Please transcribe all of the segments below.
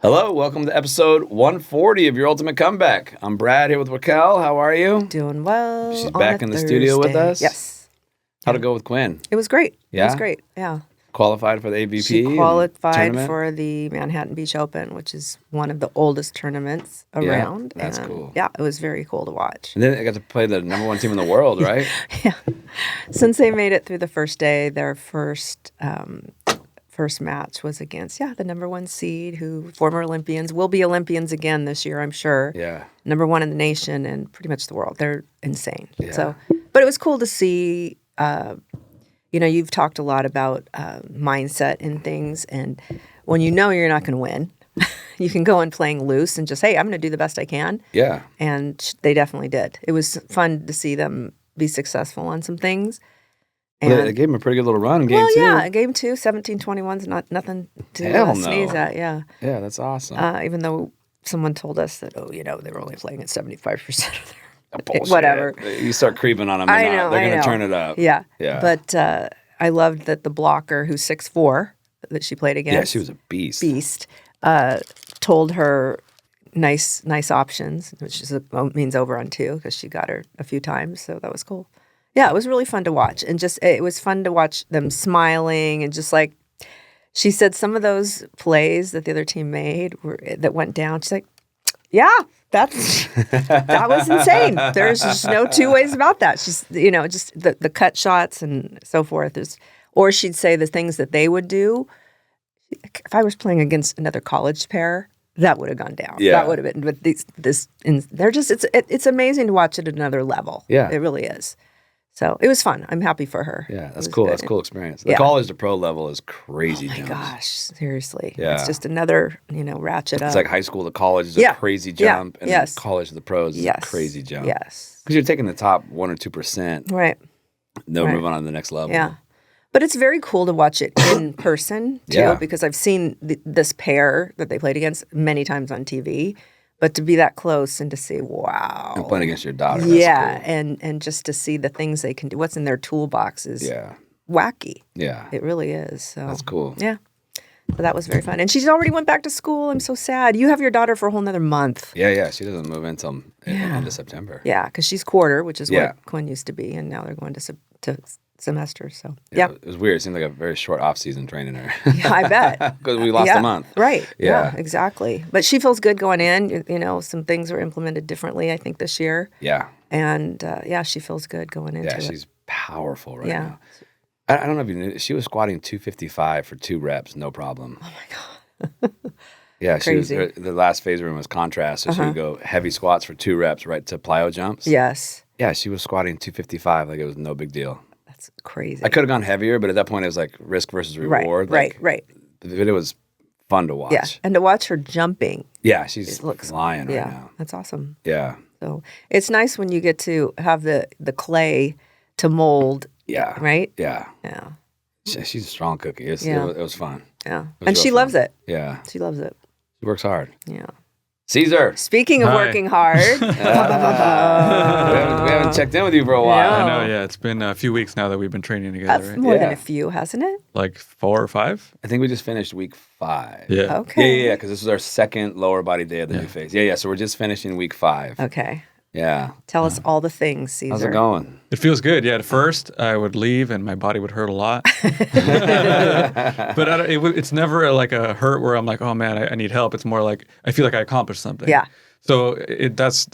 Hello, welcome to episode 140 of Your Ultimate Comeback. I'm Brad here with Raquel. How are you? Doing well. She's back in the studio with us? Yes. How'd it go with Quinn? It was great. Yeah? It was great. Yeah. Qualified for the AVP? She qualified tournament? for the Manhattan Beach Open, which is one of the oldest tournaments around. Yeah, that's cool. Yeah, it was very cool to watch. And then they got to play the number one team in the world, right? Yeah. Since they made it through the first day, their first match was against, the number one seed, who former Olympians, will be Olympians again this year, I'm sure. Yeah. Number one in the nation and pretty much the world. They're insane. Yeah. So, but it was cool to see. You've talked a lot about mindset and things, and when you know you're not going to win, you can go in playing loose and just, hey, I'm going to do the best I can. Yeah. And they definitely did. It was fun to see them be successful on some things. And Well, they gave him a pretty good little run in game two. Well, yeah, game 2, 17-21's not nothing to sneeze at. Yeah. Yeah, that's awesome. Even though someone told us that, they were only playing at 75% of their Bullshit. whatever. You start creeping on them, I know, they're I going to know. turn it up. Yeah. Yeah. But I loved that the blocker, who's 6'4", that she played against. Yeah, she was a beast. Told her nice options, which means over on 2 because she got her a few times. So that was cool. Yeah, it was really fun to watch. And it was fun to watch them smiling and just like, she said some of those plays that the other team made that went down, she's like, yeah, that was insane. There's just no two ways about that. She's, just the cut shots and so forth. Or she'd say the things that they would do. If I was playing against another college pair, that would have gone down. Yeah. That would have been. But they're just, it's amazing to watch at another level. Yeah. It really is. So it was fun. I'm happy for her. Yeah, that's cool. Good. That's a cool experience. The college to pro level is crazy. Oh my jumps. gosh, seriously. Yeah. It's just another, ratchet up. It's like high school to college is a crazy jump, and Yes. college to the pros is a crazy jump. Yes. Because you're taking the top 1 or 2%. Right. They'll move on to the next level. Yeah. But it's very cool to watch it in person, too, Yeah. because I've seen this pair that they played against many times on TV. But to be that close and to see, wow. And playing against your daughter. Yeah, That's cool. and just to see the things they can do, what's in their toolbox is Yeah. wacky. Yeah. It really is. So That's cool. Yeah. But that was very fun. And she's already went back to school. I'm so sad. You have your daughter for a whole nother month. Yeah. She doesn't move until end of September. Yeah, because she's quarter, which is Yeah. what Quinn used to be, and now they're going to semester. So Yeah. It was weird. It seemed like a very short off-season training her. yeah, I bet. Because we lost a month. Right. Yeah. Exactly. But she feels good going in. Some things were implemented differently, I think, this year. Yeah. And she feels good going into it. Yeah, she's powerful right now. I don't know if you knew, she was squatting 255 for 2 reps, no problem. Oh my God. Yeah, Crazy. the last phase room was contrast, so she would go heavy squats for 2 reps right to plyo jumps. Yes. Yeah, she was squatting 255 like it was no big deal. That's crazy. I could have gone heavier, but at that point it was like risk versus reward. Right. But it was fun to watch. Yeah, and to watch her jumping. Yeah, she's flying right now. That's awesome. Yeah. So it's nice when you get to have the clay to mold. Yeah. Right? Yeah. Yeah. She's a strong cookie. It was fun. Yeah. was And she real loves fun. it. Yeah. She loves it. She works hard. Yeah. Cesar. Speaking of Hi. working hard. We haven't checked in with you for a while. I know, yeah. It's been a few weeks now that we've been training together, right? More than a few, hasn't it? Like 4 or 5? I think we just finished week 5. Yeah. Okay. Yeah, because this is our second lower body day of the new phase. Yeah, so we're just finishing week 5. Okay. Yeah. Tell us all the things, Cesar. How's it going? It feels good. Yeah, at first I would leave and my body would hurt a lot. But it's never like a hurt where I'm like, oh man, I need help. It's more like I feel like I accomplished something. Yeah. So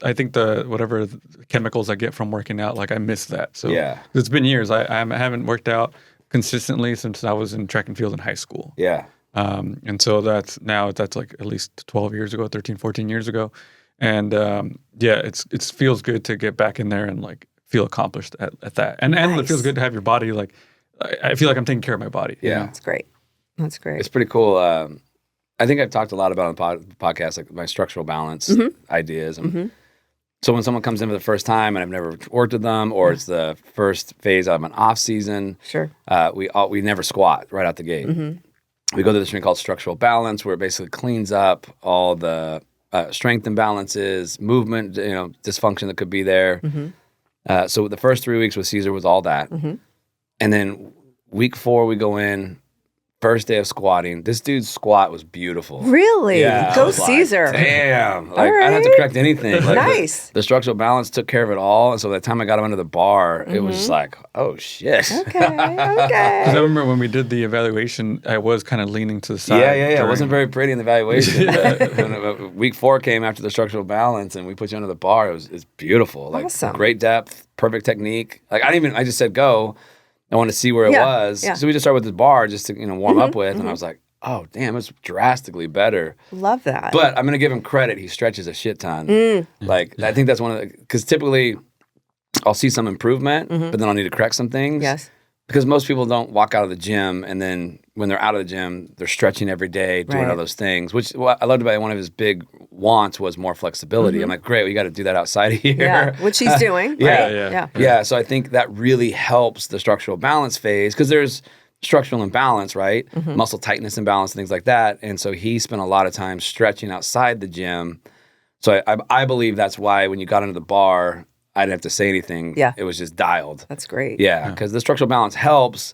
I think whatever chemicals I get from working out, like I miss that. So Yeah. It's been years. I haven't worked out consistently since I was in track and field in high school. Yeah. And so that's like at least 12 years ago, 13, 14 years ago. And it feels good to get back in there and like feel accomplished at that. And it feels good to have your body like, I feel like I'm taking care of my body. Yeah. That's great. That's great. It's pretty cool. I think I've talked a lot about on the podcast, like my structural balance ideas. And so when someone comes in for the first time and I've never worked with them, or it's the first phase of an off season, Sure. we never squat right out the gate. We go to this thing called structural balance, where it basically cleans up all the strength imbalances, movement, dysfunction that could be there. So the first 3 weeks with Cesar was all that. And then week 4, we go in first day of squatting. This dude's squat was beautiful. Really? Yeah, I Go was like, Caesar. damn. Like, All I didn't have to right. correct anything. Like, Nice. The structural balance took care of it all. And so by the time I got him under the bar, it was just like, oh, shit. Okay. 'Cause I Okay. remember when we did the evaluation, I was kind of leaning to the side. Yeah. It during- wasn't very pretty in the evaluation. When week 4 came after the structural balance and we put you under the bar, it's beautiful. Like, Awesome. great depth, perfect technique. Like, I just said go. I wanted to see where it was. Yeah. So we just started with the bar just to, warm up with. And I was like, oh, damn, it's drastically better. Love that. But I'm going to give him credit. He stretches a shit ton. Like, I think that's one of the, because typically I'll see some improvement, but then I'll need to correct some things. Yes. Because most people don't walk out of the gym and then when they're out of the gym, they're stretching every day, doing Right. all those things, which what I loved about one of his big wants was more flexibility. I'm like, great, we got to do that outside of here. Yeah, which he's doing. Yeah, Right? yeah. Yeah, so I think that really helps the structural balance phase because there's structural imbalance, right? Muscle tightness imbalance and things like that. And so he spent a lot of time stretching outside the gym. So I believe that's why when you got into the bar, I didn't have to say anything. Yeah. It was just dialed. That's great. Yeah, because the structural balance helps,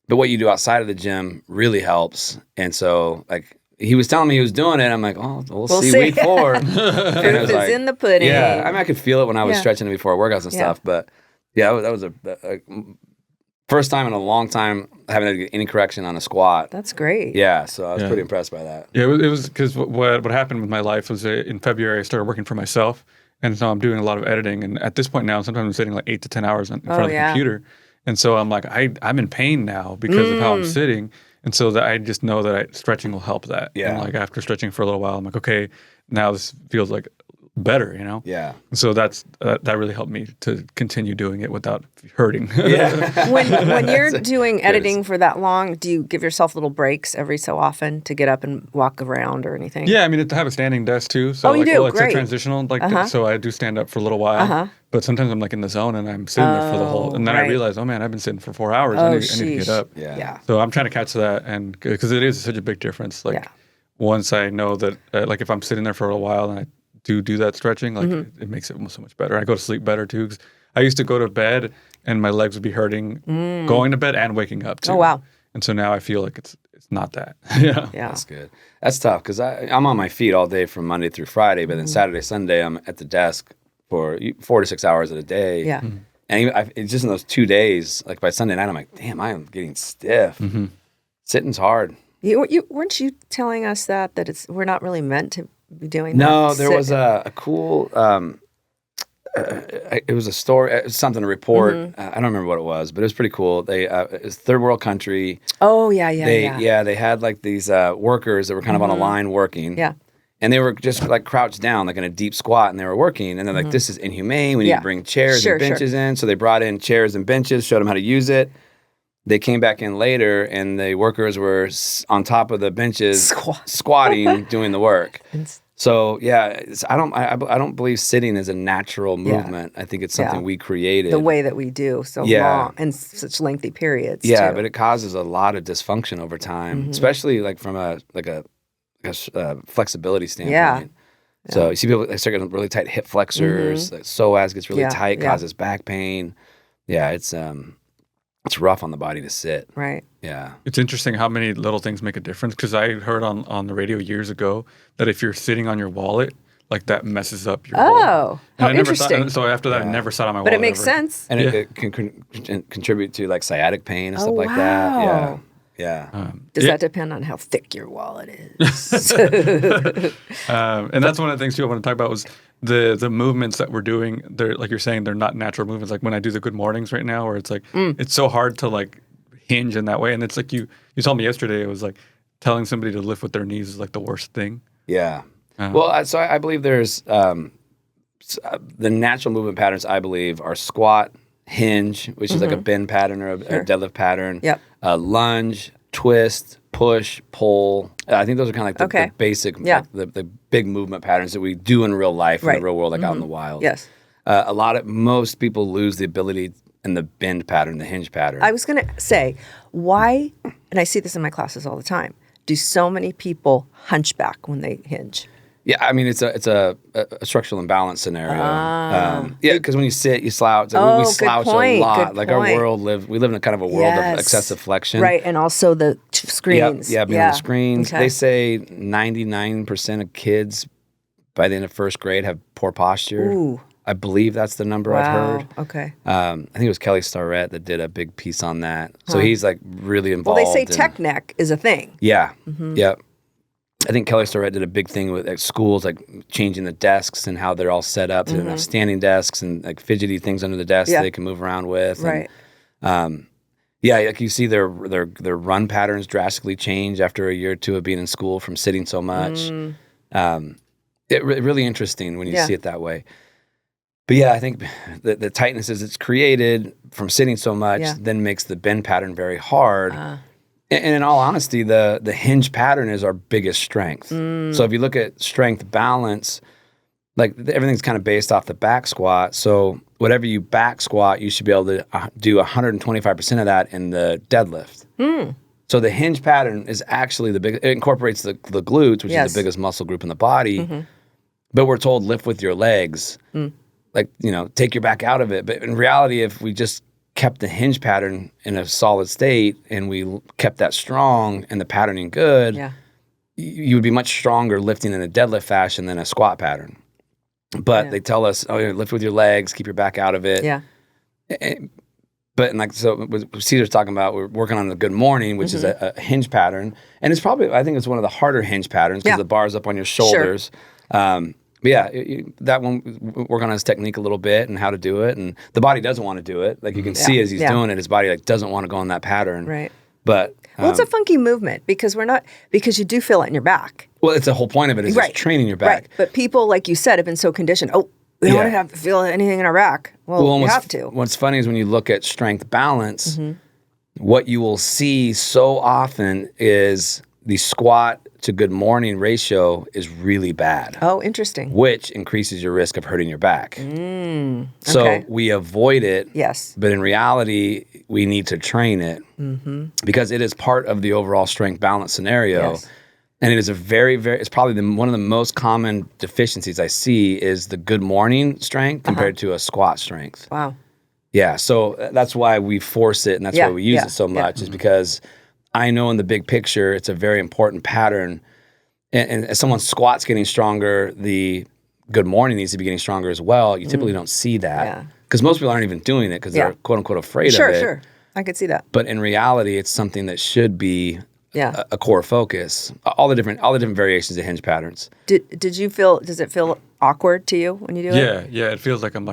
but what you do outside of the gym really helps. And so, like, he was telling me he was doing it. I'm like, oh, we'll see see. week 4. And it Proof is in the pudding. Yeah, I mean, I could feel it when I was Yeah. stretching it before workouts and Yeah. stuff. But yeah, that was a first time in a long time having to get any correction on a squat. That's great. Yeah, so I was Yeah. pretty impressed by that. Yeah, it was because what happened with my life was in February I started working for myself, and so I'm doing a lot of editing. And at this point now, sometimes I'm sitting like 8 to 10 hours in front of the yeah. computer, and so I'm like I'm in pain now because of how I'm sitting, and so that I just know that stretching will help that. Yeah. And like after stretching for a little while, I'm like, okay, now this feels like better, Yeah. So that really helped me to continue doing it without hurting. Yeah. When you're doing editing for that long, do you give yourself little breaks every so often to get up and walk around or anything? Yeah, I mean, to have a standing desk too. So Oh, you like, do? it's Great. a transitional, so I do stand up for a little while. But sometimes I'm like in the zone and I'm sitting there for the whole, and then I right. realize, oh man, I've been sitting for 4 hours. Oh, I need to get sheesh. up. Yeah. So I'm trying to catch that, and because it is such a big difference. Like Yeah. once I know that, like if I'm sitting there for a while and I do that stretching, like it makes it so much better. I go to sleep better too. 'Cause I used to go to bed and my legs would be hurting going to bed and waking up too. Oh, wow. And so now I feel like it's not that. Yeah. Yeah. That's good. That's tough because I'm on my feet all day from Monday through Friday, but then Saturday, Sunday, I'm at the desk for 4 to 6 hours at a day. Yeah. And even it's just in those 2 days, like by Sunday night, I'm like, damn, I am getting stiff. Sitting's hard. You weren't you telling us that we're not really meant to be doing No, that? there was a cool. It was a story, it was something, a report. I don't remember what it was, but it was pretty cool. They it's third world country. Oh yeah. They had like these workers that were kind of on a line working. Yeah. And they were just like crouched down, like in a deep squat, and they were working. And they're like, "This is inhumane. We need Yeah. to bring chairs Sure, and benches in." So they brought in chairs and benches, showed them how to use it. They came back in later, and the workers were on top of the benches, squatting, doing the work. So yeah, I don't believe sitting is a natural movement. I think it's something we created. The way that we do so long and such lengthy periods. Yeah, too. but it causes a lot of dysfunction over time, especially like from a flexibility standpoint. Yeah. So you see people, they start getting really tight hip flexors. Like psoas gets really tight, Yeah. causes back pain. Yeah, it's rough on the body to sit. Right. Yeah. It's interesting how many little things make a difference, because I heard on the radio years ago that if you're sitting on your wallet, like that messes up your bowl. Oh, And how I never interesting. thought, so after that, I never sat on my wallet. But it makes ever. sense. And it can contribute to like sciatic pain and stuff like wow. that. Yeah. Yeah. Does that depend on how thick your wallet is? And that's one of the things too I want to talk about was the movements that we're doing. They're like you're saying, they're not natural movements. Like when I do the good mornings right now, where it's like it's so hard to like hinge in that way. And it's like you told me yesterday, it was like telling somebody to lift with their knees is like the worst thing. Yeah. Well, so I believe there's the natural movement patterns, I believe, are squat, hinge, which is like a bend pattern or a deadlift pattern. Yep. Lunge, twist, push, pull. I think those are kind of like the basic, like the big movement patterns that we do in real life, in the real world, like out in the wild. Yes. Most people lose the ability in the bend pattern, the hinge pattern. I was going to say, why, and I see this in my classes all the time, do so many people hunchback when they hinge? Yeah, I mean it's a structural imbalance scenario. Because when you sit, you slouch. Like, we slouch a lot. Like our world we live in a kind of a world of excessive flexion. Right, and also the screens. Yeah, being on the screens. Okay. They say 99% of kids by the end of first grade have poor posture. Ooh. I believe that's the number I've heard. Okay. I think it was Kelly Starrett that did a big piece on that. So he's like really involved. Well, they say tech neck is a thing. Yeah. Yep. I think Kelly Starrett did a big thing with schools, like changing the desks and how they're all set up. So they don't have standing desks and like fidgety things under the desk that they can move around with. Right. And, like you see their run patterns drastically change after a year or two of being in school from sitting so much. Really interesting when you see it that way. But yeah, I think the tightness as it's created from sitting so much then makes the bend pattern very hard. And in all honesty, the hinge pattern is our biggest strength. So if you look at strength balance, like everything's kind of based off the back squat. So whatever you back squat, you should be able to do 125% of that in the deadlift. So the hinge pattern is actually it incorporates the glutes, which is the biggest muscle group in the body. But we're told lift with your legs. Like, take your back out of it. But in reality, if we just kept the hinge pattern in a solid state and we kept that strong and the patterning good, you would be much stronger lifting in a deadlift fashion than a squat pattern. But they tell us, lift with your legs, keep your back out of it. Yeah. But so what Cesar's talking about, we're working on the good morning, which is a hinge pattern. And it's probably, I think it's one of the harder hinge patterns because the bar's up on your shoulders. Sure. But yeah, that one, work on his technique a little bit and how to do it. And the body doesn't want to do it. Like you can see as he's doing it, his body doesn't want to go in that pattern. Right. But well, it's a funky movement because you do feel it in your back. Well, it's the whole point of it is just training your back. Right. But people, like you said, have been so conditioned. Oh, we don't have to feel anything in our back. Well, you have to. What's funny is when you look at strength balance, what you will see so often is the squat to good morning ratio is really bad. Oh, interesting. Which increases your risk of hurting your back. So we avoid it. Yes. But in reality, we need to train it because it is part of the overall strength balance scenario. Yes. And it is it's probably one of the most common deficiencies I see is the good morning strength compared to a squat strength. Wow. Yeah. So that's why we force it and that's why we use it so much is because I know in the big picture, it's a very important pattern. And as someone's squat's getting stronger, the good morning needs to be getting stronger as well. You typically don't see that because most people aren't even doing it because they're quote unquote afraid of it. Sure. I could see that. But in reality, it's something that should be a core focus. All the different variations of hinge patterns. Does it feel awkward to you when you do it? Yeah. It feels like I'm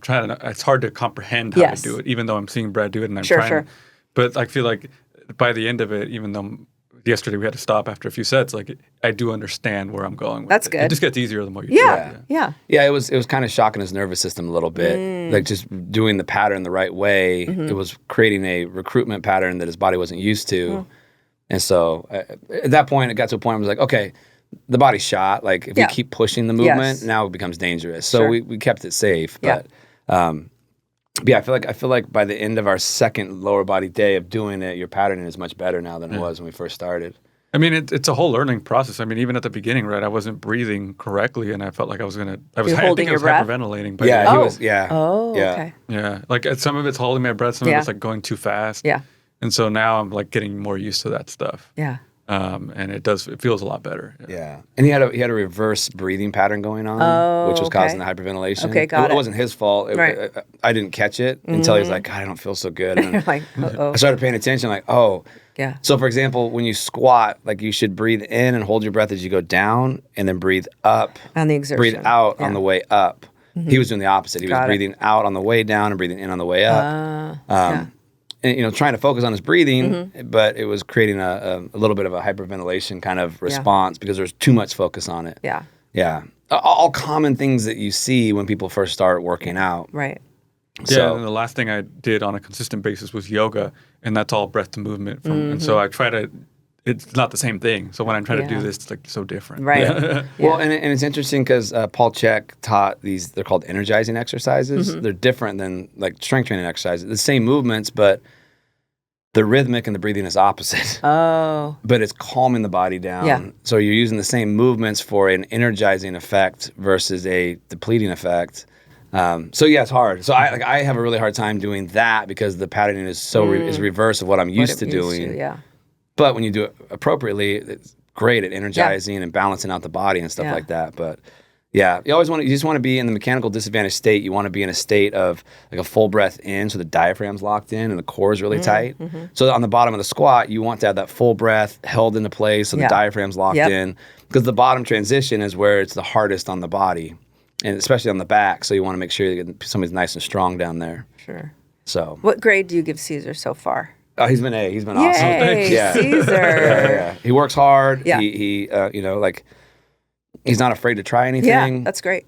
trying to, it's hard to comprehend how to do it, even though I'm seeing Brad do it and I'm trying. Sure. But I feel like by the end of it, even though yesterday we had to stop after a few sets, like I do understand where I'm going with That's it. good. It just gets easier the more you do it. Yeah, it was kind of shocking his nervous system a little bit. Like just doing the pattern the right way, it was creating a recruitment pattern that his body wasn't used to. And so at that point, it got to a point where I was like, okay, the body's shot. Like if you keep pushing the movement, now it becomes dangerous. So we kept it safe. But I feel like by the end of our second lower body day of doing it, your patterning is much better now than it was when we first started. I mean, it's a whole learning process. I mean, even at the beginning, right, I wasn't breathing correctly, and I felt like I was hyperventilating. But okay. Yeah, like some of it's holding my breath, some of it's like going too fast. Yeah. And so now I'm like getting more used to that stuff. Yeah. And it feels a lot better. Yeah. And he had a reverse breathing pattern going on, which was causing the hyperventilation. Okay, got it. It wasn't his fault. I didn't catch it until he was like, God, I don't feel so good. And like, I started paying attention, like, yeah. So, for example, when you squat, like you should breathe in and hold your breath as you go down, and then breathe up. On the exertion. Breathe out on the way up. He was doing the opposite. He was breathing out on the way down and breathing in on the way up. And, trying to focus on his breathing, but it was creating a little bit of a hyperventilation kind of response because there's too much focus on it. Yeah. Yeah. All common things that you see when people first start working out. Right. So, and the last thing I did on a consistent basis was yoga, and that's all breath to movement. And so I try to, it's not the same thing. So when I'm trying to do this, it's like so different. Right. Well, and it's interesting because Paul Chek taught they're called energizing exercises. They're different than like strength training exercises. The same movements, but the rhythmic and the breathing is opposite. Oh. But it's calming the body down. Yeah. So you're using the same movements for an energizing effect versus a depleting effect. So yeah, it's hard. So I have a really hard time doing that because the patterning is so is reverse of what I'm used to doing. Yeah. But when you do it appropriately, it's great at energizing and balancing out the body and stuff like that. But yeah, you just want to be in the mechanical disadvantaged state. You want to be in a state of like a full breath in, so the diaphragm's locked in and the core is really tight. So on the bottom of the squat, you want to have that full breath held into place, so the diaphragm's locked in. Because the bottom transition is where it's the hardest on the body, and especially on the back. So you want to make sure that somebody's nice and strong down there. Sure. So what grade do you give Cesar so far? Oh, he's been A. He's been awesome. Yay, Yeah. Cesar. Yeah. He works hard. Yeah. He he's not afraid to try anything. Yeah, that's great.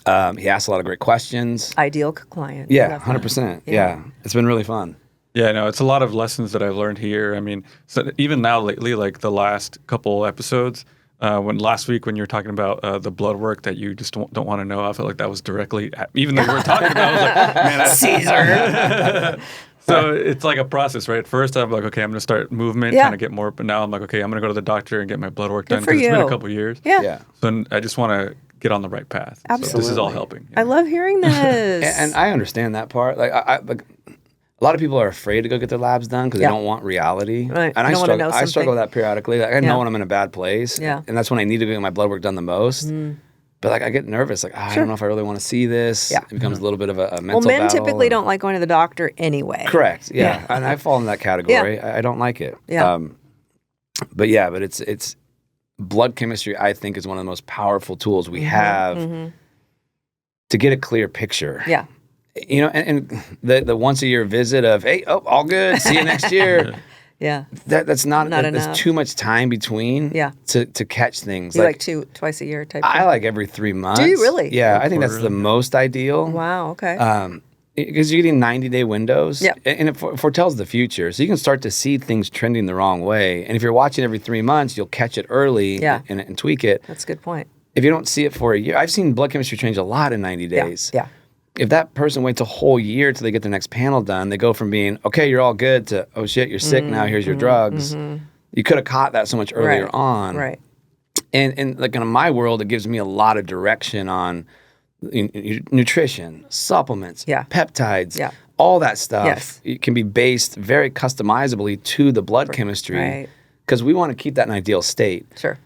He asks a lot of great questions. Ideal client. Yeah, 100%. Yeah. It's been really fun. Yeah, no, it's a lot of lessons that I've learned here. I mean, so even now lately, like the last couple episodes, last week when you were talking about the blood work that you just don't want to know, I felt like that was directly, even though you weren't talking about it, I was like, man, Cesar. So it's like a process, right? At first, I'm like, okay, I'm going to start movement, trying to get more. But now I'm like, okay, I'm going to go to the doctor and get my blood work done for because it's been you. a couple of years. Yeah. So I just want to get on the right path. Absolutely. So this is all helping. I love hearing this. And I understand that part. Like, like a lot of people are afraid to go get their labs done because they don't want reality. Right. And You don't wanna know I struggle with that periodically. Like, I know when I'm in a bad place. Yeah. And that's when I need to go get my blood work done the most. But like I get nervous. Like, I don't know if I really want to see this. Yeah. It becomes a little bit of a mental well, men battle. typically don't like going to the doctor anyway. Correct. Yeah. And I fall in that category. I don't like it. Yeah. But it's blood chemistry, I think, is one of the most powerful tools we have to get a clear picture. Yeah. You know, and the once a year visit of, hey, all good, see you next year. Yeah. That's not enough. There's too much time between to catch things. You like twice a year type I thing? like every 3 months. Do you really? Yeah, I think that's the most ideal. Wow, okay. Because you're getting 90-day windows, Yep. and it foretells the future. So you can start to see things trending the wrong way. And if you're watching every 3 months, you'll catch it early and tweak it. That's a good point. If you don't see it for a year, I've seen blood chemistry change a lot in 90 days. Yeah. If that person waits a whole year till they get their next panel done, they go from being, okay, you're all good, to, oh shit, you're sick now, here's your drugs. You could have caught that so much earlier on. Right. And like in my world, it gives me a lot of direction on nutrition, supplements, peptides, all that stuff. Yes. It can be based very customizably to the blood chemistry because we want to keep that in an ideal state. Sure.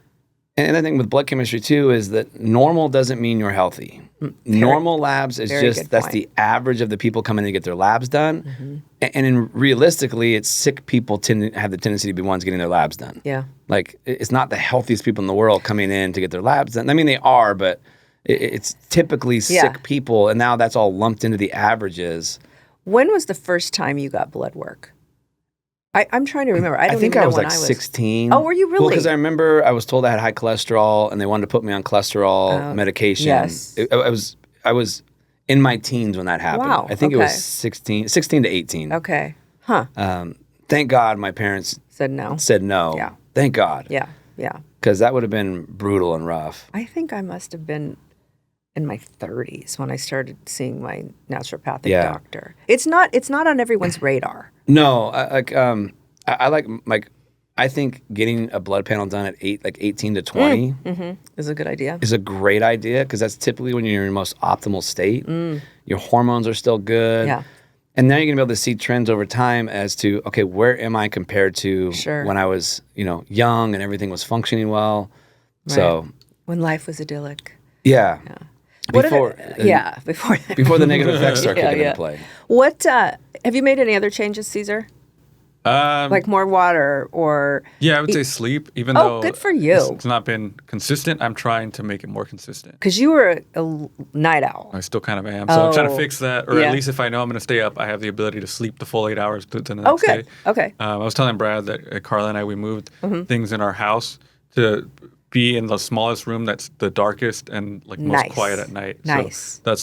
And the thing with blood chemistry too is that normal doesn't mean you're healthy. Normal labs is just that's the average of the people coming in to get their labs done. And realistically, it's sick people tend to have the tendency to be ones getting their labs done. Yeah. Like it's not the healthiest people in the world coming in to get their labs done. I mean, they are, but it's typically sick people, and now that's all lumped into the averages. When was the first time you got blood work? I'm trying to remember. I think even I know was when like I was 16. Oh, were you really? Well, because I remember I was told I had high cholesterol, and they wanted to put me on cholesterol medication. Yes. I was in my teens when that happened. Wow, I think it was 16 to 18. Okay. Huh. Thank God my parents Said no. said no. Yeah. Thank God. Yeah. Yeah. Because that would have been brutal and rough. I think I must have been in my 30s when I started seeing my naturopathic doctor. It's not on everyone's radar. No, I think getting a blood panel done at 18 to 20 is a good idea. is a great idea because that's typically when you're in your most optimal state. Your hormones are still good. Yeah. And now you're going to be able to see trends over time as to, okay, where am I compared to when I was, young and everything was functioning well. Right. So when life was idyllic. Yeah. Before the negative effects start kicking into play. What have you made any other changes, Cesar? Like more water or Yeah, I would say sleep, even though good for you. It's not been consistent. I'm trying to make it more consistent. Because you were a night owl. I still kind of am. So I'm trying to fix that, or at least if I know I'm going to stay up, I have the ability to sleep the full 8 hours to the next day. Okay. I was telling Brad that Carla and I, we moved things in our house to be in the smallest room that's the darkest and like most Nice. quiet at night. Nice. So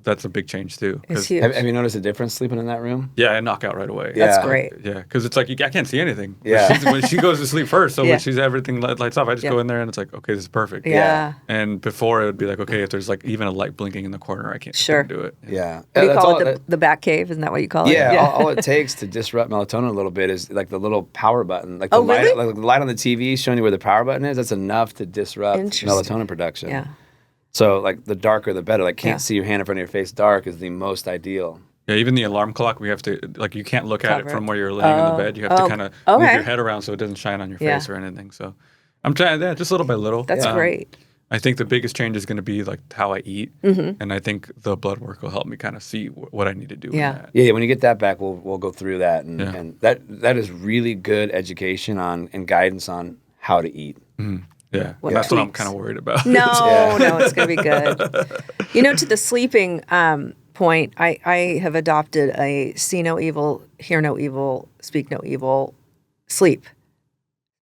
that's a big change too. It's 'Cause- huge. Have you noticed a difference sleeping in that room? Yeah, I knock out right away. Yeah. That's great. Yeah, because it's like I can't see anything. Yeah. When she goes to sleep first, so Yeah. when she's everything lights off, I just go in there and it's like, okay, this is perfect. Yeah. And before it would be like, okay, if there's like even a light blinking in the corner, I can't Sure. do it. Yeah. What do you That's call all- it? The bat cave? Isn't that what you call it? Yeah, all it takes to disrupt melatonin a little bit is like the little power button. Like the Oh, light, really? like the light on the TV showing you where the power button is. That's enough to disrupt Interesting. melatonin production. Yeah. So like the darker the better. Like can't Yeah. see your hand in front of your face dark is the most ideal. Yeah, even the alarm clock, we have to like you can't look at Cover it it. from where you're laying in the bed. You have to kind of move okay. your head around so it doesn't shine on your Yeah. face or anything. So I'm trying that just little by little. That's great. I think the biggest change is going to be like how I eat, and I think the blood work will help me kind of see what I need to do. Yeah. In that. Yeah, when you get that back, we'll go through that, and, Yeah. and that is really good education on and guidance on how to eat. Yeah, What that's what I'm tweaks? kind of worried about. No, Yeah. no, it's going to be good. To the sleeping point, I have adopted a see no evil, hear no evil, speak no evil sleep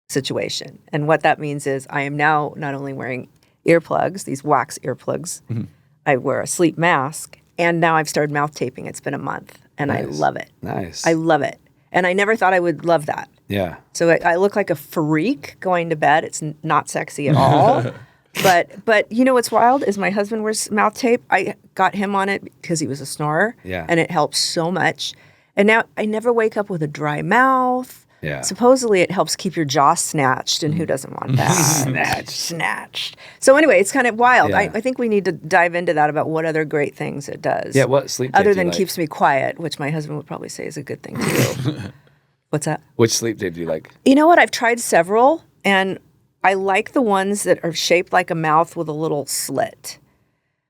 situation. And what that means is I am now not only wearing earplugs, these wax earplugs, I wear a sleep mask, and now I've started mouth taping. It's been a month, and I Nice. love it. Nice. I love it. And I never thought I would love that. Yeah. So I look like a freak going to bed. It's not sexy at all. But you know what's wild is my husband wears mouth tape. I got him on it because he was a snorer. Yeah. And it helps so much. And now I never wake up with a dry mouth. Yeah. Supposedly it helps keep your jaw snatched, and who doesn't want that? Snatched. So anyway, it's kind of wild. Yeah. I think we need to dive into that about what other great things it does. Yeah. What sleep tape Other do you than like? keeps me quiet, which my husband would probably say is a good thing too. What's that? Which sleep tape do you like? You know what? I've tried several, and I like the ones that are shaped like a mouth with a little slit.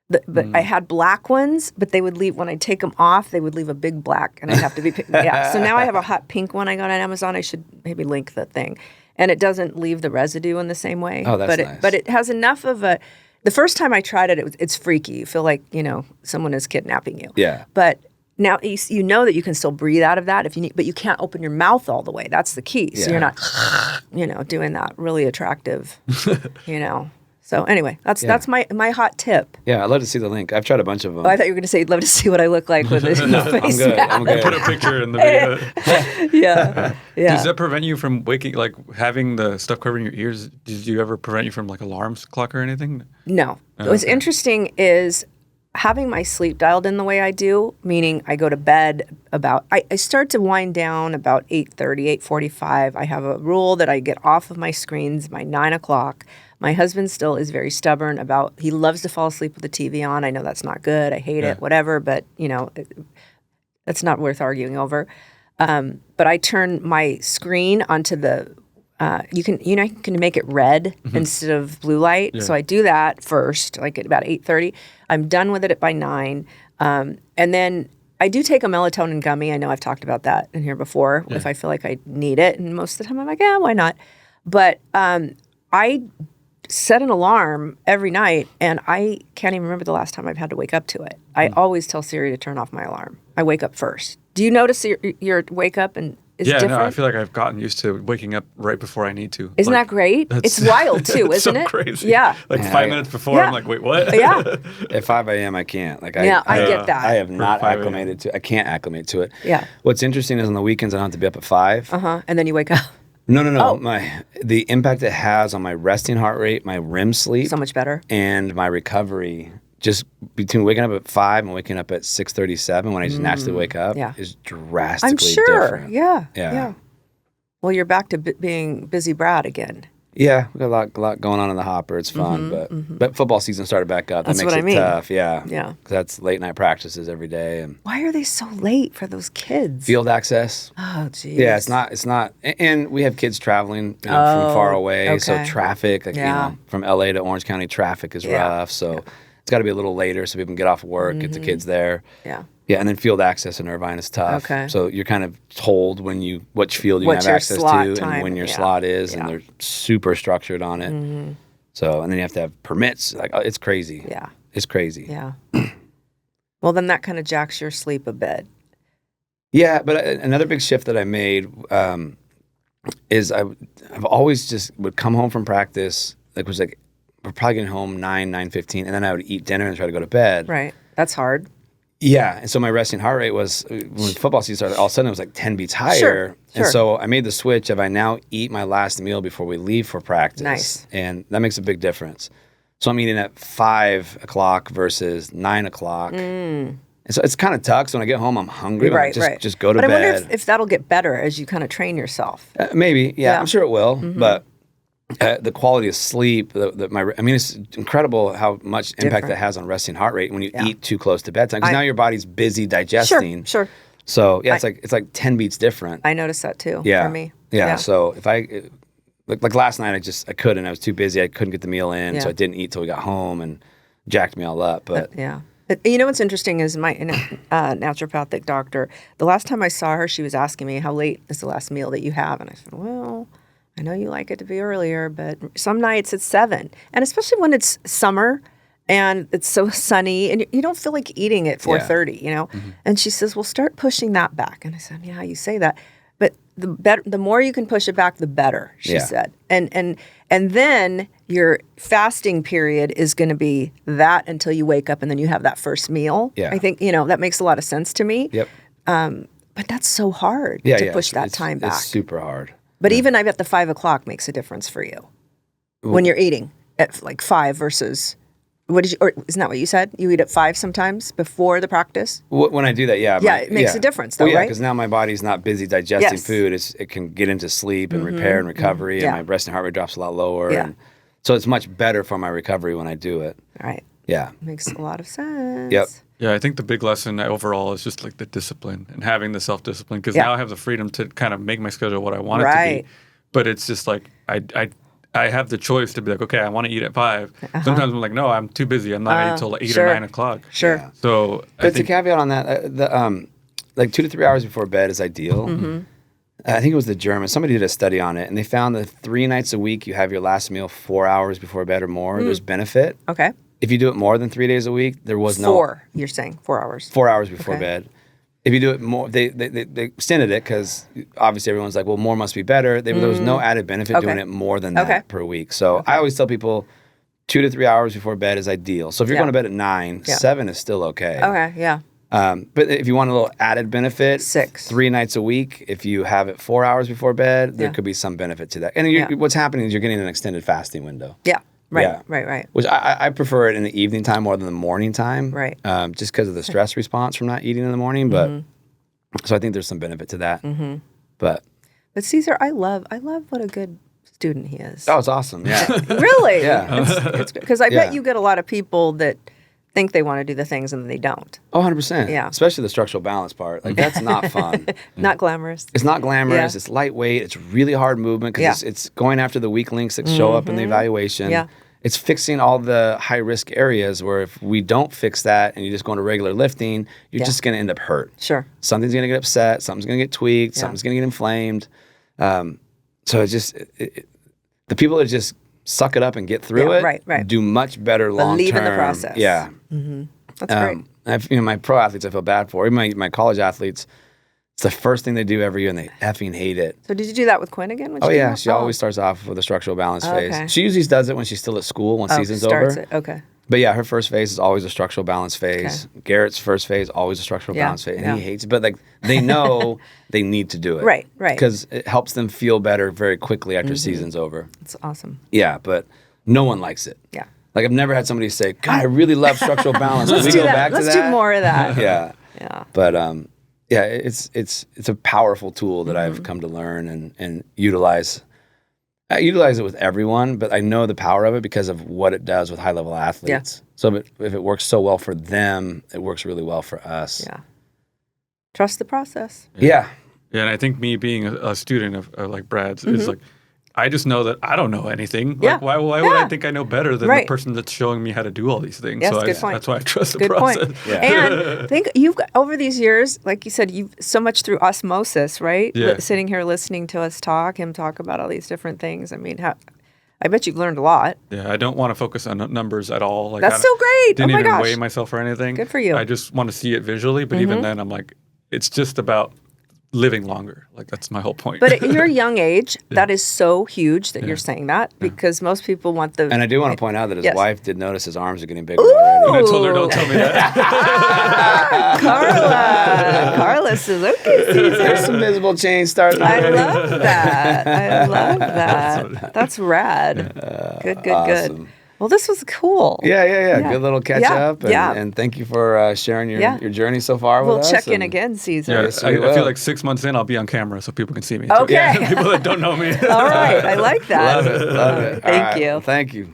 But I had black ones, but they would leave, when I take them off, they would leave a big black, and I'd have to be, yeah. So now I have a hot pink one I got on Amazon. I should maybe link the thing. And it doesn't leave the residue in the same way. Oh, that's but nice. But it has enough of a, the first time I tried it, it's freaky. You feel like, someone is kidnapping you. Yeah. But now you know that you can still breathe out of that if you need, but you can't open your mouth all the way. That's the key. So you're not, doing that really attractive, So anyway, that's my hot tip. Yeah, I'd love to see the link. I've tried a bunch of them. Oh, I thought you were going to say you'd love to see what I look like with a No, face I'm good. mask. I'm good. Put a picture in the video. Yeah. Does that prevent you from waking, like having the stuff covering your ears? Did you ever prevent you from like alarms clock or anything? No. What's interesting is having my sleep dialed in the way I do, meaning I go to bed about, I start to wind down about 8:30, 8:45. I have a rule that I get off of my screens by 9 o'clock. My husband still is very stubborn about, he loves to fall asleep with the TV on. I know that's not good. I hate it, whatever, but that's not worth arguing over. But I turn my screen onto the, you can make it red instead of blue light. Yeah. So I do that first, like at about 8:30. I'm done with it by 9. And then I do take a melatonin gummy. I know I've talked about that in here before if I feel like I need it. And most of the time I'm like, yeah, why not? But I set an alarm every night, and I can't even remember the last time I've had to wake up to it. I always tell Siri to turn off my alarm. I wake up first. Do you notice your wake up and is different? No, I feel like I've gotten used to waking up right before I need to. Isn't Like, that great? that's- It's wild too, it's isn't so it? crazy. Yeah. Like Yeah. 5 minutes before, Yeah. I'm like, wait, what? Yeah. At 5 a.m., I can't. Like, Yeah, I get that. I have not 5 a.m. acclimated to. I can't acclimate to it. Yeah. What's interesting is on the weekends I don't have to be up at 5. And then you wake up. No. Oh. The impact it has on my resting heart rate, my REM sleep, So much better. and my recovery. Just between waking up at 5 and waking up at 6:37 when I just naturally wake up Yeah. is drastically I'm sure. different. Yeah. Well, you're back to being busy Brad again. Yeah, we got a lot going on in the hopper. It's fun, but football season started back up. That's that makes what I it mean. tough. Yeah, Yeah. 'Cause that's late night practices every day and Why are they so late for those kids? field access. Oh, geez. Yeah, it's not, and we have kids traveling from far away, so okay. traffic, like Yeah. from LA to Orange County, traffic is Yeah. rough. So it's got to be a little later so people can get off work, get the kids there. Yeah. Yeah, and then field access in Irvine is tough. Okay. So you're kind of told which field you What's have your access slot to time, and when your yeah. slot is, Yeah. and they're super structured on it. So, and then you have to have permits. Like, it's crazy. Yeah. It's crazy. Yeah. Well, then that kind of jacks your sleep a bit. Yeah, but another big shift that I made is I've always just would come home from practice was like, we're probably getting home 9:15, and then I would eat dinner and try to go to bed. Right. That's hard. Yeah, and so my resting heart rate was, when football season started, all of a sudden it was like 10 beats higher. Sure. And so I made the switch of I now eat my last meal before we leave for practice. Nice. And that makes a big difference. So I'm eating at 5 o'clock versus 9 o'clock. And so it's kind of tough. So when I get home, I'm hungry. Right, Just go to bed. But bed. I wonder if that'll get better as you kind of train yourself. Maybe. Yeah, I'm sure it will. But the quality of sleep, it's incredible how much impact that has on resting heart rate when you eat too close to bedtime. Because now your body's busy digesting. Sure. So yeah, it's like 10 beats different. I noticed that too. Yeah. For me. Yeah. So if like last night, I couldn't. I was too busy. I couldn't get the meal in, so I didn't eat till we got home and jacked me all up. But yeah. You know what's interesting is my naturopathic doctor, the last time I saw her, she was asking me, how late is the last meal that you have? And I said, well, I know you like it to be earlier, but some nights it's 7. And especially when it's summer and it's so sunny and you don't feel like eating at 4:30, you know? And she says, well, start pushing that back. And I said, yeah, you say that. But the more you can push it back, the better, she said. And then your fasting period is going to be that until you wake up and then you have that first meal. Yeah. I think, that makes a lot of sense to me. Yep. But that's so hard to push that time back. It's super hard. But even I bet the 5 o'clock makes a difference for you when you're eating at like 5 versus or isn't that what you said? You eat at 5 sometimes before the practice? When I do that, yeah. Yeah, it makes a difference though, right? Right? Because now my body's not busy digesting food. It can get into sleep and repair and recovery, and my resting heart rate drops a lot lower. Yeah. And so it's much better for my recovery when I do it. Right. Yeah. Makes a lot of sense. Yep. Yeah, I think the big lesson overall is just like the discipline and having the self-discipline, because now I have the freedom to kind of make my schedule what I want it to be. But it's just like I have the choice to be like, okay, I want to eat at 5. Sometimes I'm like, no, I'm too busy. I'm not eating till 8 or 9 o'clock. Sure. Yeah. So But to caveat on that, like 2 to 3 hours before bed is ideal. I think it was the Germans. Somebody did a study on it, and they found that 3 nights a week you have your last meal 4 hours before bed or more. There's benefit. Okay. If you do it more than 3 days a week, there was no 4, you're saying 4 hours. 4 hours before bed. If you do it more, they extended it because obviously everyone's like, well, more must be better. There was no added benefit doing it more than that per week. So I always tell people 2 to 3 hours before bed is ideal. So if you're going to bed at 9, 7 is still okay. Okay, yeah. But if you want a little added benefit, 6. 3 nights a week, if you have it 4 hours before bed, there could be some benefit to that. And what's happening is you're getting an extended fasting window. Yeah. Right, Yeah. right. Which I prefer it in the evening time more than the morning time. Right. Just because of the stress response from not eating in the morning. But so I think there's some benefit to that. But Cesar, I love what a good student he is. it's awesome. Yeah. Really? Yeah. It's because I bet you get a lot of people that think they want to do the things and they don't. Oh, 100%. Yeah. Especially the structural balance part. Like, that's not fun. Not glamorous. It's not glamorous. Yeah. It's lightweight. It's really hard movement because it's going after the weak links that show up in the evaluation. Yeah. It's fixing all the high-risk areas where if we don't fix that and you just go into regular lifting, you're just going to end up hurt. Sure. Something's going to get upset. Something's going to get tweaked. Something's going to get inflamed. So it's just the people that just suck it up and get through it do much better long-term. Believe in the process. Yeah. That's great. My pro athletes I feel bad for. Even my college athletes, it's the first thing they do every year and they effing hate it. So did you do that with Quinn again? Oh, yeah. She always starts off with a structural balance phase. Okay. She usually does it when she's still at school, when season's over. It. Okay. But yeah, her first phase is always a structural balance phase. Okay. Garrett's first phase, always a structural balance phase. And he hates it. But like they know they need to do it. Right. Because it helps them feel better very quickly after season's over. That's awesome. Yeah, but no one likes it. Yeah. Like I've never had somebody say, God, I really love structural balance. Let's do that. Let's do more of that. Yeah. Yeah. But yeah, it's a powerful tool that I've come to learn and utilize. I utilize it with everyone, but I know the power of it because of what it does with high-level athletes. Yeah. So if it works so well for them, it works really well for us. Yeah. Trust the process. Yeah. Yeah, and I think me being a student of like Brad's is like, I just know that I don't know anything. Like, why would I think I know better than the person that's showing me how to do all these things? Yes, so good point. That's why I trust the good process. Point. Yeah. And think you've got, over these years, like you said, you've so much through osmosis, right? Yeah. Sitting here listening to us talk about all these different things. I mean, I bet you've learned a lot. Yeah, I don't want to focus on numbers at all. Like, that's so great. Didn't oh my even gosh. weigh myself or anything. Good for you. I just want to see it visually, but even then I'm like, it's just about living longer. Like that's my whole point. But at your young age, that is so huge that you're saying that because most people want the. And I do want to point out that his Yes. wife did notice his arms are getting bigger already. And I told her, don't tell me that. Carla says, okay, There's Cesar. some visible change starting I already. love that. I love that. That's rad. Good. Awesome. Well, this was cool. Yeah. Good little catch up. And, yeah. and thank you for sharing your journey so far We'll with us. check in and- again, Cesar. Yeah, Yes, I we will. feel like 6 months in, I'll be on camera so people can see me. Okay. Too. Yeah, people that don't know me. All right. I like that. Love it. Thank All right. you. Well, thank you.